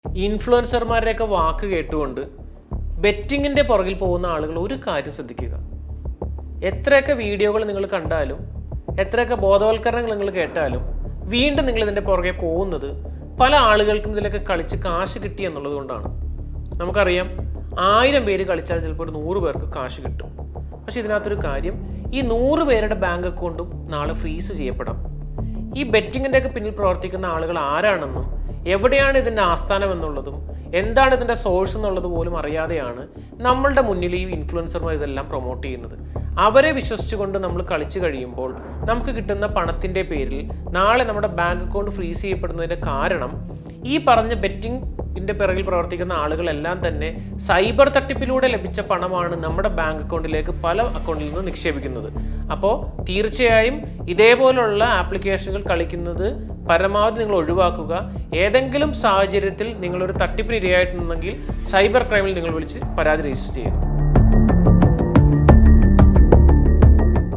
ഇൻഫ്ലുവൻസർമാരുടെയൊക്കെ വാക്ക് കേട്ടുകൊണ്ട് ബെറ്റിങ്ങിൻ്റെ പുറകിൽ പോകുന്ന ആളുകൾ ഒരു കാര്യം ശ്രദ്ധിക്കുക. എത്രയൊക്കെ വീഡിയോകൾ നിങ്ങൾ കണ്ടാലും എത്രയൊക്കെ ബോധവൽക്കരണങ്ങൾ നിങ്ങൾ കേട്ടാലും വീണ്ടും നിങ്ങൾ ഇതിൻ്റെ പുറകെ പോകുന്നത് പല ആളുകൾക്കും ഇതിലൊക്കെ കളിച്ച് കാശ് കിട്ടി എന്നുള്ളത് കൊണ്ടാണ്. നമുക്കറിയാം 1000 പേര് കളിച്ചാൽ ചിലപ്പോൾ ഒരു 100 പേർക്ക് കാശ് കിട്ടും. പക്ഷെ ഇതിനകത്തൊരു കാര്യം, ഈ 100 പേരുടെ ബാങ്ക് അക്കൗണ്ടും നാളെ ഫ്രീസ് ചെയ്യപ്പെടാം. ഈ ബെറ്റിങ്ങിൻ്റെയൊക്കെ പിന്നിൽ പ്രവർത്തിക്കുന്ന ആളുകൾ ആരാണെന്നും എവിടെയാണ് ഇതിൻ്റെ ആസ്ഥാനം എന്നുള്ളതും എന്താണ് ഇതിൻ്റെ സോഴ്സ് എന്നുള്ളത് പോലും അറിയാതെയാണ് നമ്മളുടെ മുന്നിൽ ഈ ഇൻഫ്ലുവൻസർമാർ ഇതെല്ലാം പ്രൊമോട്ട് ചെയ്യുന്നത്. അവരെ വിശ്വസിച്ചുകൊണ്ട് നമ്മൾ കളിച്ചു കഴിയുമ്പോൾ നമുക്ക് കിട്ടുന്ന പണത്തിൻ്റെ പേരിൽ നാളെ നമ്മുടെ ബാങ്ക് അക്കൗണ്ട് ഫ്രീസ് ചെയ്യപ്പെടുന്നതിൻ്റെ കാരണം ഈ പറഞ്ഞ ബെറ്റിങ്ങിൻ്റെ പിറകിൽ പ്രവർത്തിക്കുന്ന ആളുകളെല്ലാം തന്നെ സൈബർ തട്ടിപ്പിലൂടെ ലഭിച്ച പണമാണ് നമ്മുടെ ബാങ്ക് അക്കൗണ്ടിലേക്ക് പല അക്കൗണ്ടിൽ നിന്ന് നിക്ഷേപിക്കുന്നത്. അപ്പോൾ തീർച്ചയായും ഇതേപോലുള്ള ആപ്ലിക്കേഷനുകൾ കളിക്കുന്നത് പരമാവധി നിങ്ങൾ ഒഴിവാക്കുക. ഏതെങ്കിലും സാഹചര്യത്തിൽ നിങ്ങളൊരു തട്ടിപ്പിന് ഇരയായിട്ടുണ്ടെങ്കിൽ സൈബർ ക്രൈമിൽ നിങ്ങൾ വിളിച്ച് പരാതി രജിസ്റ്റർ ചെയ്യുക.